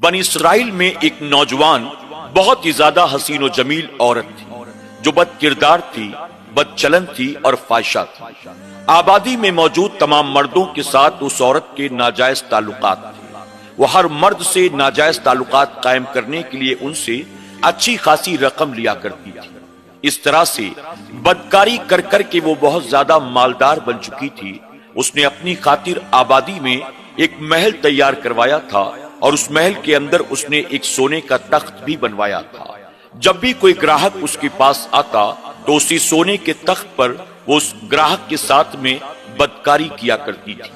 بنی اسرائیل میں ایک نوجوان بہت ہی زیادہ حسین و جمیل عورت تھی جو بد کردار تھی، بد چلن تھی اور فاحشہ تھی۔ آبادی میں موجود تمام مردوں کے ساتھ اس عورت کے ناجائز تعلقات تھے۔ وہ ہر مرد سے ناجائز تعلقات قائم کرنے کے لیے ان سے اچھی خاصی رقم لیا کرتی تھی۔ اس طرح سے بدکاری کر کر کے وہ بہت زیادہ مالدار بن چکی تھی۔ اس نے اپنی خاطر آبادی میں ایک محل تیار کروایا تھا اور اس محل کے اندر اس نے ایک سونے کا تخت بھی بنوایا تھا۔ جب بھی کوئی گراہک اس کے پاس آتا تو اسی سونے کے تخت پر وہ اس گراہک کے ساتھ میں بدکاری کیا کرتی تھی۔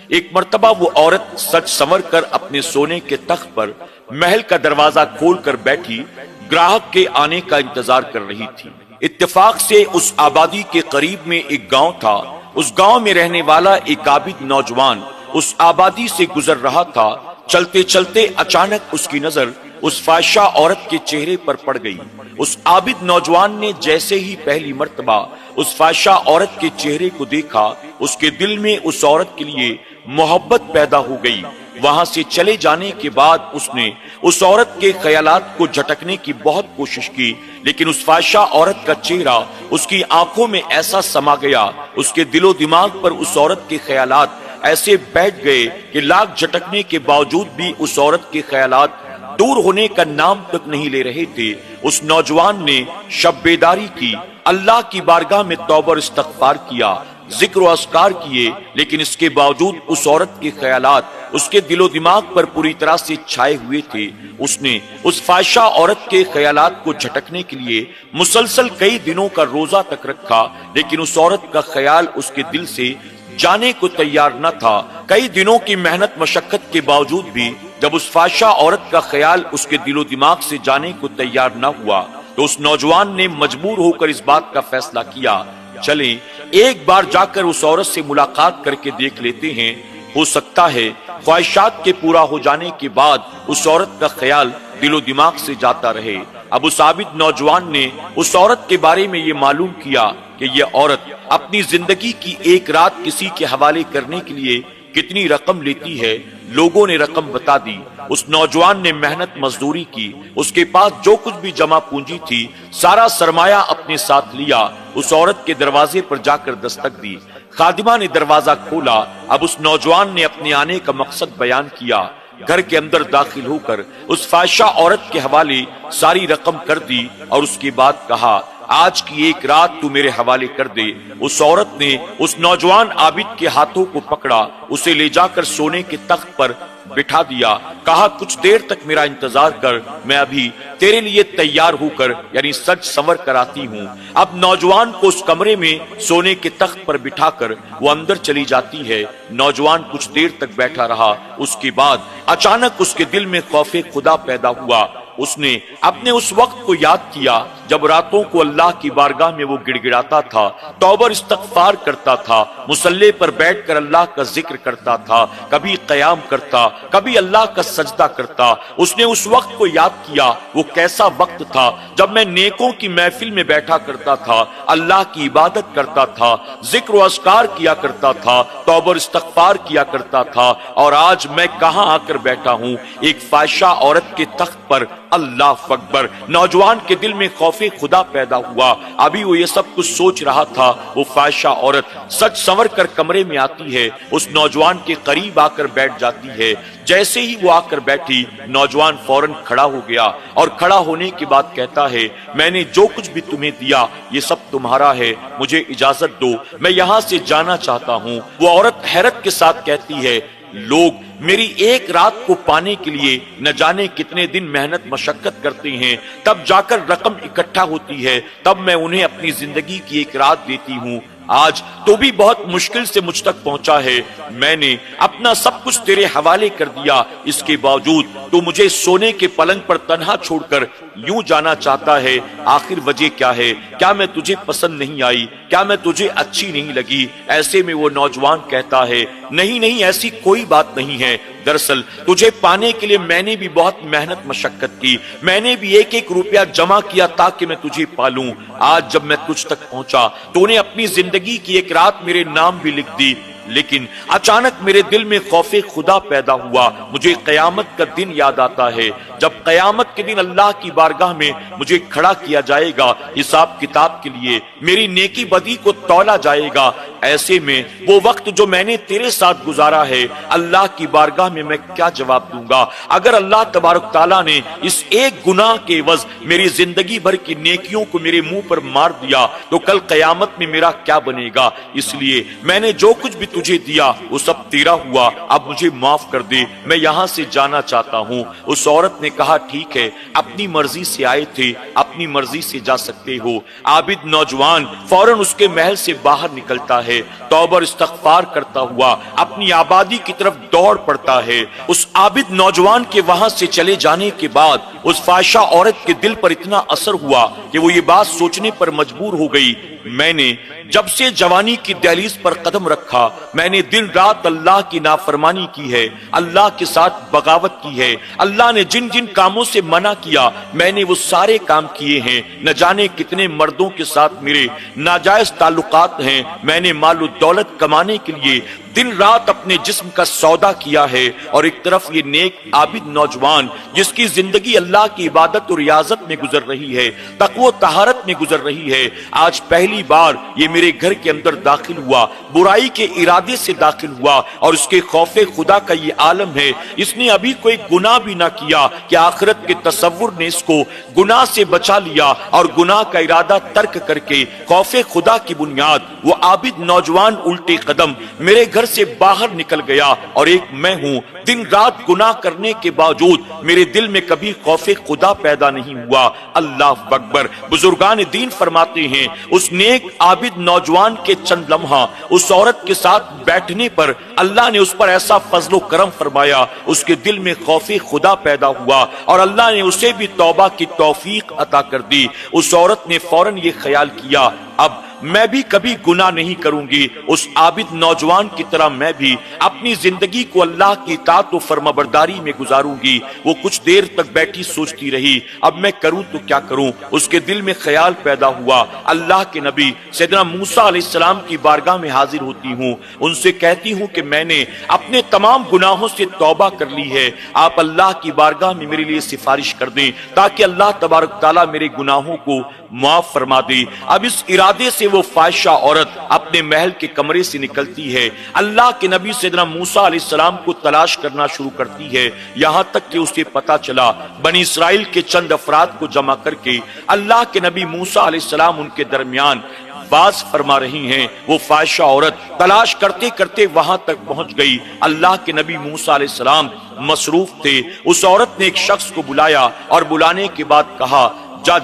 ایک مرتبہ وہ عورت سج سنور کر اپنے سونے کے تخت پر محل کا دروازہ کھول کر بیٹھی گراہک کے آنے کا انتظار کر رہی تھی۔ اتفاق سے اس آبادی کے قریب میں ایک گاؤں تھا۔ اس گاؤں میں رہنے والا ایک عابد نوجوان اس آبادی سے گزر رہا تھا۔ چلتے چلتے اچانک اس کی نظر اس فاحشہ عورت کے چہرے پر پڑ گئی۔ اس عابد نوجوان نے جیسے ہی پہلی مرتبہ اس فاحشہ عورت کے چہرے کو دیکھا، اس کے دل میں اس عورت کے لیے محبت پیدا ہو گئی۔ وہاں سے چلے جانے کے بعد اس نے اس عورت کے خیالات کو جھٹکنے کی بہت کوشش کی، لیکن اس فاحشہ عورت کا چہرہ اس کی آنکھوں میں ایسا سما گیا، اس کے دل و دماغ پر اس عورت کے خیالات ایسے بیٹھ گئے کہ لاکھ جھٹکنے کے باوجود بھی اس عورت کے خیالات دور ہونے کا نام تک نہیں لے رہے تھے۔ اس نوجوان نے شب بیداری کی، اللہ کی بارگاہ میں توبہ اور استغفار کیا، ذکر و اذکار کیے، لیکن اس کے باوجود اس عورت کے خیالات اس کے دل و دماغ پر پوری طرح سے چھائے ہوئے تھے۔ اس نے اس فاحشہ عورت کے خیالات کو جھٹکنے کے لیے مسلسل کئی دنوں کا روزہ تک رکھا، لیکن اس عورت کا خیال اس کے دل سے جانے کو تیار نہ تھا۔ کئی دنوں کی محنت مشقت کے باوجود بھی جب اس فاحشہ عورت کا خیال اس کے دل و دماغ سے جانے کو تیار نہ ہوا تو اس نوجوان نے مجبور ہو کر اس بات کا فیصلہ کیا، چلیں ایک بار جا کر اس عورت سے ملاقات کر کے دیکھ لیتے ہیں، ہو سکتا ہے خواہشات کے پورا ہو جانے کے بعد اس عورت کا خیال دل و دماغ سے جاتا رہے۔ اب اس عابد نوجوان نے اس عورت کے بارے میں یہ معلوم کیا کہ یہ عورت اپنی زندگی کی ایک رات کسی کے حوالے کرنے کے لیے کتنی رقم لیتی ہے۔ لوگوں نے رقم بتا دی، اس نوجوان نے محنت مزدوری کی، اس کے پاس جو کچھ بھی جمع پونجی تھی سارا سرمایہ اپنے ساتھ لیا، اس عورت کے دروازے پر جا کر دستک دی۔ خادمہ نے دروازہ کھولا۔ اب اس نوجوان نے اپنے آنے کا مقصد بیان کیا، گھر کے اندر داخل ہو کر اس فاحشہ عورت کے حوالے ساری رقم کر دی اور اس کے بعد کہا، آج کی ایک رات تو میرے حوالے کر دے۔ اس عورت نے اس نوجوان عابد کے ہاتھوں کو پکڑا، اسے لے جا کر سونے کے تخت پر بٹھا دیا، کہا کچھ دیر تک میرا انتظار کر، میں ابھی تیرے لیے تیار ہو کر یعنی سج سنور کر آتی ہوں۔ اب نوجوان کو اس کمرے میں سونے کے تخت پر بٹھا کر وہ اندر چلی جاتی ہے۔ نوجوان کچھ دیر تک بیٹھا رہا، اس کے بعد اچانک اس کے دل میں خوف خدا پیدا ہوا۔ اس نے اپنے اس وقت کو یاد کیا جب راتوں کو اللہ کی بارگاہ میں وہ گڑ گڑاتا تھا، توبہ استغفار کرتا تھا، مصلی پر بیٹھ کر اللہ کا ذکر کرتا تھا، کبھی قیام کرتا، کبھی اللہ کا سجدہ کرتا۔ اس نے اس وقت کو یاد کیا، وہ کیسا وقت تھا جب میں نیکوں کی محفل میں بیٹھا کرتا تھا، اللہ کی عبادت کرتا تھا، ذکر و اذکار کیا کرتا تھا، توبہ استغفار کیا کرتا تھا، اور آج میں کہاں آ کر بیٹھا ہوں، ایک فاحشہ عورت کے تخت پر۔ اللہ اکبر! نوجوان کے دل میں خوف خدا پیدا ہوا۔ ابھی وہ یہ سب کچھ سوچ رہا تھا، وہ فاحشہ عورت سج سنور کر کمرے میں آتی ہے، اس نوجوان کے قریب آ کر بیٹھ جاتی ہے۔ جیسے ہی وہ آ کر بیٹھی، نوجوان فوراً کھڑا ہو گیا اور کھڑا ہونے کے بعد کہتا ہے، میں نے جو کچھ بھی تمہیں دیا یہ سب تمہارا ہے، مجھے اجازت دو، میں یہاں سے جانا چاہتا ہوں۔ وہ عورت حیرت کے ساتھ کہتی ہے، لوگ میری ایک رات کو پانے کے لیے نہ جانے کتنے دن محنت مشقت کرتے ہیں، تب جا کر رقم اکٹھا ہوتی ہے، تب میں انہیں اپنی زندگی کی ایک رات دیتی ہوں۔ آج تو بھی بہت مشکل سے مجھ تک پہنچا ہے، میں نے اپنا سب کچھ تیرے حوالے کر دیا، اس کے باوجود تو مجھے سونے کے پلنگ پر تنہا چھوڑ کر یوں جانا چاہتا ہے۔ آخر وجہ کیا ہے؟ کیا میں تجھے پسند نہیں آئی؟ کیا میں تجھے اچھی نہیں لگی؟ ایسے میں وہ نوجوان کہتا ہے، نہیں نہیں، ایسی کوئی بات نہیں ہے، دراصل تجھے پانے کے لیے میں نے بھی بہت محنت مشقت کی، میں نے بھی ایک ایک روپیہ جمع کیا تاکہ میں تجھے پالوں۔ آج جب میں تجھ تک پہنچا تو نے اپنی زندگی کی ایک رات میرے نام بھی لکھ دی، لیکن اچانک میرے دل میں خوف خدا پیدا ہوا. مجھے قیامت کا دن یاد آتا ہے جب قیامت کے دن اللہ کی بارگاہ میں مجھے کھڑا کیا جائے گا حساب کتاب کے لیے, میری نیکی بدی کو تولا جائے گا. ایسے میں وہ وقت جو میں نے تیرے ساتھ گزارا ہے اللہ کی بارگاہ میں کیا جواب دوں گا؟ اگر اللہ تبارک تعالیٰ نے اس ایک گناہ کے عوض میری زندگی بھر کی نیکیوں کو میرے منہ پر مار دیا تو کل قیامت میں میرا کیا بنے گا؟ اس لیے میں نے جو کچھ بھی تجھے دیا وہ سب تیرا ہوا, اب مجھے معاف کر دے, میں یہاں سے جانا چاہتا ہوں. اس عورت نے کہا ٹھیک ہے, اپنی مرضی سے آئے تھے, اپنی مرضی سے جا سکتے ہو. عابد نوجوان فوراً اس کے محل سے باہر نکلتا ہے, توبہ اور استغفار کرتا ہوا اپنی آبادی کی طرف دوڑ پڑتا ہے. اس عابد نوجوان کے وہاں سے چلے جانے کے بعد اس فاحشہ عورت کے دل پر اتنا اثر ہوا کہ وہ یہ بات سوچنے پر مجبور ہو گئی, میں نے جب سے جوانی کی دہلیز پر قدم رکھا میں نے دن رات اللہ کی نافرمانی کی ہے, اللہ کے ساتھ بغاوت کی ہے. اللہ نے جن جن کاموں سے منع کیا میں نے وہ سارے کام کیے ہیں. نہ جانے کتنے مردوں کے ساتھ میرے ناجائز تعلقات ہیں. میں نے مال و دولت کمانے کے لیے دن رات اپنے جسم کا سودا کیا ہے. اور ایک طرف یہ نیک عابد نوجوان جس کی زندگی اللہ کی عبادت اور ریاضت میں گزر رہی ہے, تقوی و طہارت میں گزر رہی ہے, آج پہلی بار یہ میرے گھر کے اندر داخل ہوا, برائی کے ارادے سے داخل ہوا اور اس کے خوف خدا کا یہ عالم ہے. اس نے ابھی کوئی گناہ بھی نہ کیا کہ آخرت کے تصور نے اس کو گناہ سے بچا لیا اور گناہ کا ارادہ ترک کر کے خوف خدا کی بنیاد وہ عابد نوجوان الٹے قدم میرے گھر سے باہر نکل گیا. اور ایک میں ہوں دن رات گناہ کرنے کے باوجود میرے دل میں کبھی خوف خدا پیدا نہیں ہوا. اللہ اکبر. بزرگان دین فرماتے ہیں اس نیک عابد نوجوان کے چند لمحہ اس عورت کے ساتھ بیٹھنے پر اللہ نے اس پر ایسا فضل و کرم فرمایا, اس کے دل میں خوف خدا پیدا ہوا اور اللہ نے اسے بھی توبہ کی توفیق عطا کر دی. اس عورت نے فوراً یہ خیال کیا اب میں بھی کبھی گناہ نہیں کروں گی. اس عابد نوجوان کی طرح میں بھی اپنی زندگی کو اللہ کی اطاعت و فرمانبرداری میں گزاروں گی. وہ کچھ دیر تک بیٹھی سوچتی رہی اب میں کروں تو کیا کروں. اس کے دل میں خیال پیدا ہوا اللہ کے نبی سیدنا موسیٰ علیہ السلام کی بارگاہ میں حاضر ہوتی ہوں, ان سے کہتی ہوں کہ میں نے اپنے تمام گناہوں سے توبہ کر لی ہے, آپ اللہ کی بارگاہ میں میرے لیے سفارش کر دیں تاکہ اللہ تبارک تعالیٰ میرے گناہوں کو معاف فرما دے. اب اس ارادے سے وہ فاحشہ عورت اپنے محل کے کمرے سے نکلتی ہے, اللہ کے نبی سیدنا موسیٰ علیہ السلام کو تلاش کرنا شروع کرتی ہے, یہاں تک کہ اسے پتا چلا بنی اسرائیل کے چند افراد کو جمع کر کے اللہ کے نبی موسیٰ علیہ السلام ان کے درمیان باز فرما رہی ہیں. وہ فاحشہ عورت تلاش کرتے کرتے وہاں تک پہنچ گئی. اللہ کے نبی موسیٰ علیہ السلام مصروف تھے. اس عورت نے ایک شخص کو بلایا اور بلانے کے بعد کہا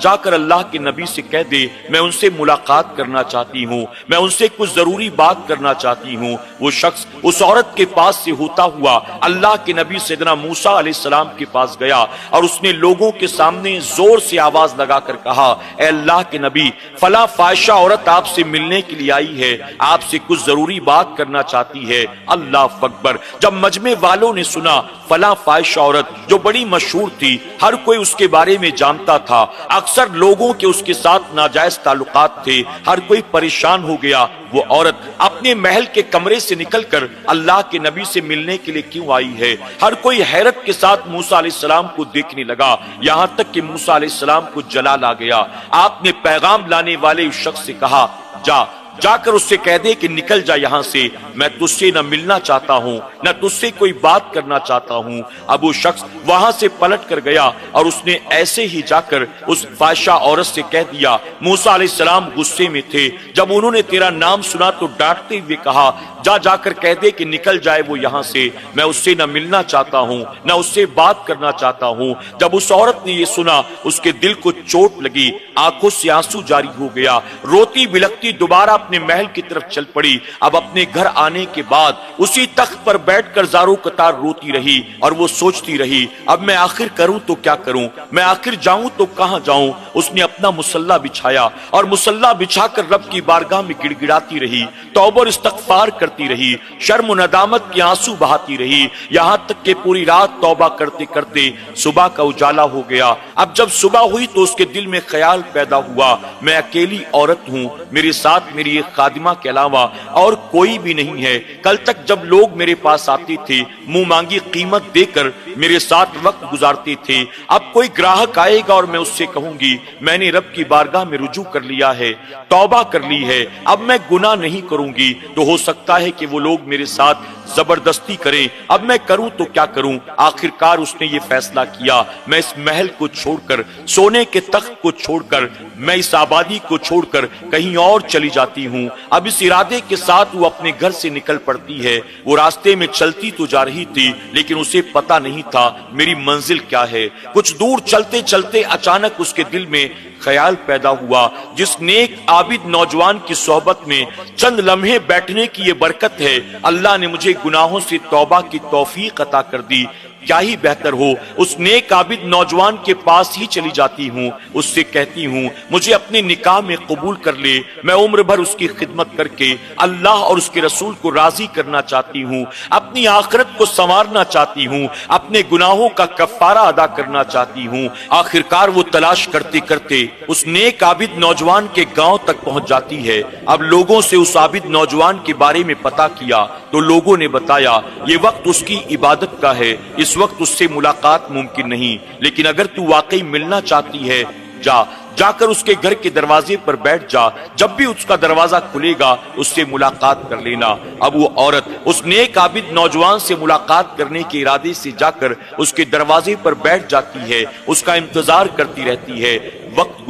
جا کر اللہ کے نبی سے کہہ دے میں ان سے ملاقات کرنا چاہتی ہوں, میں ان سے کچھ ضروری بات کرنا چاہتی ہوں. وہ شخص اس عورت کے پاس سے ہوتا ہوا اللہ کے نبی سیدنا موسیٰ علیہ السلام کے پاس گیا اور اس نے لوگوں کے سامنے زور سے آواز لگا کر کہا اے اللہ کے نبی فلاں فاحشہ عورت آپ سے ملنے کے لیے آئی ہے, آپ سے کچھ ضروری بات کرنا چاہتی ہے. اللہ اکبر. جب مجمع والوں نے سنا فلاں فاحشہ عورت جو بڑی مشہور تھی, ہر کوئی اس کے بارے میں جانتا تھا, اکثر لوگوں کے اس کے ساتھ ناجائز تعلقات تھے, ہر کوئی پریشان ہو گیا. وہ عورت اپنے محل کے کمرے سے نکل کر اللہ کے نبی سے ملنے کے لیے کیوں آئی ہے؟ ہر کوئی حیرت کے ساتھ موسیٰ علیہ السلام کو دیکھنے لگا, یہاں تک کہ موسیٰ علیہ السلام کو جلال آ گیا. آپ نے پیغام لانے والے اس شخص سے کہا جا کر اس سے کہہ دے کہ نکل جا یہاں سے, میں تجھ سے نہ ملنا چاہتا ہوں نہ تجھ سے کوئی بات کرنا چاہتا ہوں. اب وہ شخص وہاں سے پلٹ کر گیا اور اس نے ایسے ہی جا کر اس فاحشہ عورت سے کہہ دیا. موسیٰ علیہ السلام غصے میں تھے, جب انہوں نے تیرا نام سنا تو ڈانٹتے ہوئے کہا جا کر کہہ دے کہ نکل جائے وہ یہاں سے, میں اس سے نہ ملنا چاہتا ہوں نہ اس سے بات کرنا چاہتا ہوں. جب اس عورت نے یہ سنا اس کے دل کو چوٹ لگی, آنکھوں سے آنسو جاری ہو گیا, روتی بلکتی دوبارہ اپنے محل کی طرف چل پڑی. اب اپنے گھر آنے کے بعد اسی تخت پر بیٹھ کر زاروں قطار روتی رہی اور وہ سوچتی رہی اب میں آخر کروں تو کیا کروں, میں آخر جاؤں تو کہاں جاؤں. اس نے اپنا مصلی بچھایا اور مصلی بچھا کر رب کی بارگاہ میں گڑ گڑاتی رہی, توبہ اور استغفار کرتی رہی, شرم و ندامت کے آنسو بہاتی رہی, یہاں تک کہ پوری رات توبہ کرتے کرتے صبح کا اجالا ہو گیا. اب جب صبح ہوئی تو اس کے دل میں خیال پیدا ہوا میں اکیلی عورت ہوں, میرے ساتھ میری میری ایک خادمہ کے علاوہ اور کوئی بھی نہیں ہے۔ کل تک جب لوگ میرے پاس آتے تھے منہ مانگی قیمت دے کر میرے ساتھ وقت گزارتے تھے، اب کوئی گراہک آئے گا اور میں اس سے کہوں گی میں نے رب کی بارگاہ میں رجوع کر لیا ہے، توبہ کر لی ہے، اب میں گناہ نہیں کروں گی، تو ہو سکتا ہے کہ وہ لوگ میرے ساتھ زبردستی کریں۔ اب میں کروں تو کیا کروں؟ آخر کار اس نے یہ فیصلہ کیا، میں اس محل کو چھوڑ کر، سونے کے تخت کو چھوڑ کر، میں اس آبادی کو چھوڑ کر کہیں اور چلی جاتی ہوں۔ اب اس ارادے کے ساتھ وہ اپنے گھر سے نکل پڑتی ہے۔ وہ راستے میں چلتی تو جا رہی تھی لیکن اسے پتا نہیں تھا میری منزل کیا ہے۔ کچھ دور چلتے چلتے اچانک اس کے دل میں خیال پیدا ہوا، جس نیک عابد نوجوان کی صحبت میں چند لمحے بیٹھنے کی یہ برکت ہے، اللہ نے مجھے گناہوں سے توبہ کی توفیق عطا کر دی، کیا ہی بہتر ہو اس نیک عابد نوجوان کے پاس ہی چلی جاتی ہوں، اس سے کہتی ہوں مجھے اپنے نکاح میں قبول کر لے، میں عمر بھر اس کی خدمت کر کے اللہ اور اس کے رسول کو راضی کرنا چاہتی ہوں، اپنی آخرت کو سنوارنا چاہتی ہوں، اپنے گناہوں کا کفارہ ادا کرنا چاہتی ہوں۔ آخرکار وہ تلاش کرتے کرتے اس نیک عابد نوجوان کے گاؤں تک پہنچ جاتی ہے۔ اب لوگوں سے اس عابد نوجوان کے بارے میں پتا کیا تو لوگوں نے بتایا یہ وقت اس کی عبادت کا ہے، اس وقت اس سے ملاقات ممکن نہیں، لیکن اگر تو واقعی ملنا چاہتی ہے جا کر اس کے گھر کے دروازے پر بیٹھ جا، جب بھی اس کا دروازہ کھلے گا اس سے ملاقات کر لینا۔ اب وہ عورت اس نیک عابد نوجوان سے ملاقات کرنے کے ارادے سے جا کر اس کے دروازے پر بیٹھ جاتی ہے، اس کا انتظار کرتی رہتی ہے۔ وقت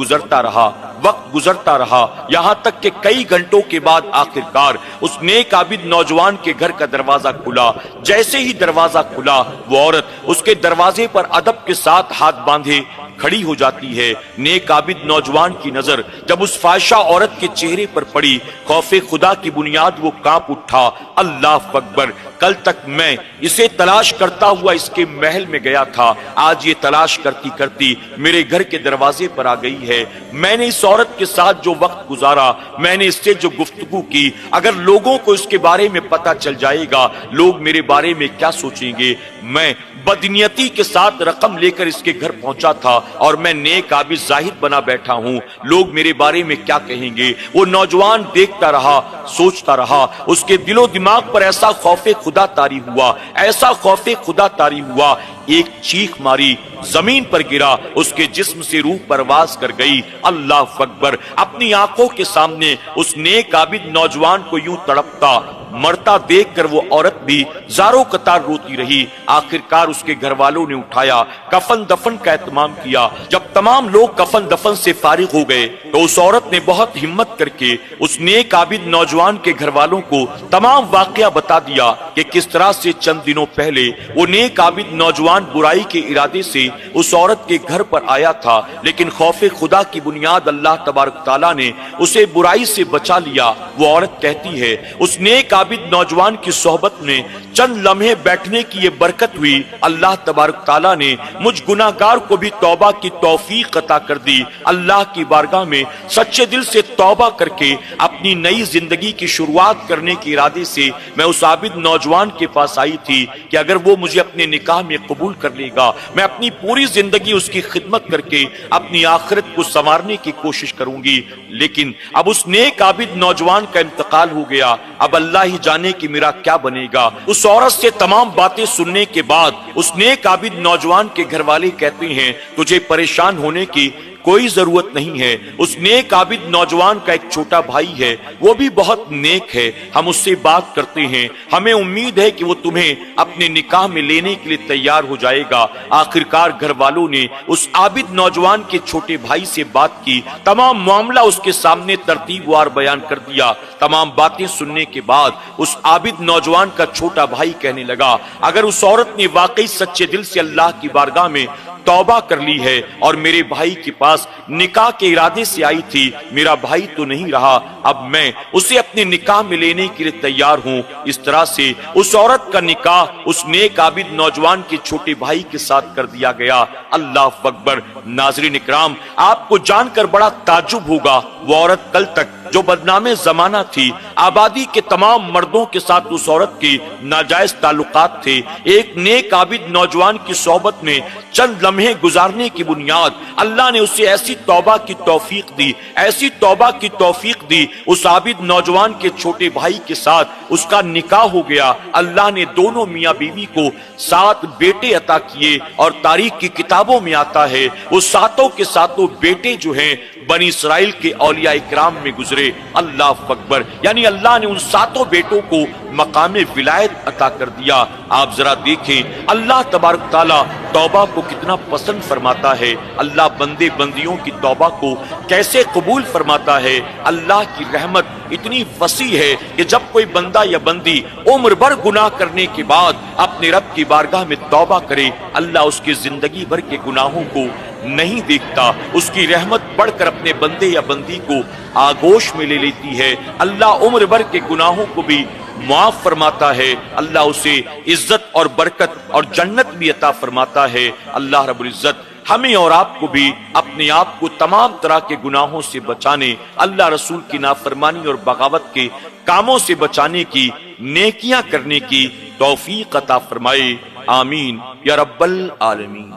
گزرتا رہا یہاں تک کہ کئی گھنٹوں کے بعد آخرکار اس نیک عابد نوجوان کے گھر کا دروازہ کھلا۔ جیسے ہی دروازہ کھلا وہ عورت اس کے دروازے پر ادب کے ساتھ ہاتھ باندھے کھڑی ہو جاتی ہے۔ نیک عابد نوجوان کی نظر جب اس فاحشہ عورت کے چہرے پر پڑی، خوف خدا کی بنیاد وہ کانپ اٹھا۔ اللہ اکبر، کل تک میں اسے تلاش کرتا ہوا اس کے محل میں گیا تھا، آج یہ تلاش کرتی کرتی میرے گھر کے دروازے پر آ گئی ہے۔ میں نے اس عورت کے ساتھ جو وقت گزارا، میں نے اس سے جو گفتگو کی، اگر لوگوں کو اس کے بارے میں پتا چل جائے گا لوگ میرے بارے میں کیا سوچیں گے۔ میں بدنیتی کے ساتھ رقم لے کر اس کے گھر پہنچا تھا اور میں نیک عابد زاہد بنا بیٹھا ہوں، لوگ میرے بارے میں کیا کہیں گے۔ وہ نوجوان دیکھتا رہا، سوچتا رہا، اس کے دل و دماغ پر ایسا خوف خدا طاری ہوا، ایسا خوف خدا طاری ہوا، ایک چیخ ماری، زمین پر گرا، اس کے جسم سے روح پرواز کر گئی۔ اللہ اکبر، اپنی آنکھوں کے سامنے اس نیک عابد نوجوان کو یوں تڑپتا مرتا دیکھ کر وہ عورت بھی زاروں قطار روتی رہی۔ آخرکار اس کے گھر والوں نے اٹھایا، کفن دفن کا اہتمام کیا۔ جب تمام لوگ کفن دفن سے فارغ ہو گئے تو اس عورت نے بہت ہمت کر کے اس نیک عابد نوجوان کے گھر والوں کو تمام واقعہ بتا دیا کہ کس طرح سے چند دنوں پہلے وہ نیک عابد نوجوان برائی کے ارادے سے اس عورت کے گھر پر آیا تھا، لیکن خوف خدا کی بنیاد اللہ تبارک تعالیٰ نے اسے برائی سے بچا لیا۔ وہ عورت کہتی ہے اس نیک عابد نوجوان کی صحبت میں چند لمحے بیٹھنے کی یہ برکت ہوئی، اللہ تبارک تعالیٰ نے مجھ گناہگار کو بھی توبہ کی توفیق عطا کر دی۔ اللہ کی بارگاہ میں سچے دل سے توبہ کر کے اپنی نئی زندگی کی شروعات کرنے کے ارادے سے میں اس عابد نوجوان کے پاس آئی تھی کہ اگر وہ مجھے اپنے نکاح میں قبول کر لے گا میں اپنی پوری زندگی اس کی خدمت کر کے اپنی آخرت کو سنوارنے کی کوشش کروں گی۔ لیکن اب اس نیک عابد نوجوان کا انتقال ہو گیا، اب اللہ ہی جانے کہ میرا کیا بنے گا۔ اس عورت سے تمام باتیں سننے کے بعد اس نیک عابد نوجوان کے گھر والے کہتے ہیں تجھے پریشان ہونے کی کوئی ضرورت نہیں ہے، اس نیک عابد نوجوان کا ایک چھوٹا بھائی ہے، وہ بھی بہت نیک ہے، ہم اس سے بات کرتے ہیں، ہمیں امید ہے کہ وہ تمہیں اپنے نکاح میں لینے کے لیے تیار ہو جائے گا۔ آخرکار گھر والوں نے اس عابد نوجوان کے چھوٹے بھائی سے بات کی، تمام معاملہ اس کے سامنے ترتیب وار بیان کر دیا۔ تمام باتیں سننے کے بعد اس عابد نوجوان کا چھوٹا بھائی کہنے لگا اگر اس عورت نے واقعی سچے دل سے اللہ کی بارگاہ میں توبہ کر لی ہے اور میرے بھائی کے پاس نکاح کے ارادے سے آئی تھی، میرا بھائی تو نہیں رہا، اب میں اسے اپنے نکاح میں لینے کے لیے تیار ہوں۔ اس طرح سے اس عورت کا نکاح اس نیک عابد نوجوان کے چھوٹے بھائی کے ساتھ کر دیا گیا۔ اللہ اکبر۔ ناظرین اکرام، آپ کو جان کر بڑا تعجب ہوگا، وہ عورت کل تک جو بدنام زمانہ تھی، آبادی کے تمام مردوں کے ساتھ اس عورت کے ناجائز تعلقات تھے، ایک نیک عابد نوجوان کی صحبت میں چند لمحے گزارنے کی بنیاد اللہ نے اسے ایسی توبہ کی توفیق دی، ایسی توبہ کی توفیق دی، اس عابد نوجوان کے چھوٹے بھائی کے ساتھ اس کا نکاح ہو گیا۔ اللہ نے دونوں میاں بیوی کو 7 بیٹے عطا کیے، اور تاریخ کی کتابوں میں آتا ہے وہ ساتوں کے ساتوں بیٹے جو ہیں بنی اسرائیل کے اولیاء اکرام میں گزرے۔ اللہ اکبر، یعنی اللہ نے ان 7 بیٹوں کو مقام ولایت عطا کر دیا۔ آپ ذرا دیکھیں اللہ تبارک تعالیٰ توبہ کو کتنا پسند فرماتا ہے، اللہ بندے بندیوں کی توبہ کو کیسے قبول فرماتا ہے۔ اللہ کی رحمت اتنی وسیع ہے کہ جب کوئی بندہ یا بندی عمر بھر گناہ کرنے کے بعد اپنے رب کی بارگاہ میں توبہ کرے، اللہ اس کی زندگی بھر کے گناہوں کو نہیں دیکھتا، اس کی رحمت بڑھ کر اپنے بندے یا بندی کو آغوش میں لے لیتی ہے، اللہ عمر بھر کے گناہوں کو بھی معاف فرماتا ہے، اللہ اسے عزت اور برکت اور جنت بھی عطا فرماتا ہے۔ اللہ رب العزت ہمیں اور آپ کو بھی اپنے آپ کو تمام طرح کے گناہوں سے بچانے، اللہ رسول کی نافرمانی اور بغاوت کے کاموں سے بچانے کی، نیکیاں کرنے کی توفیق عطا فرمائے، آمین یا رب العالمین۔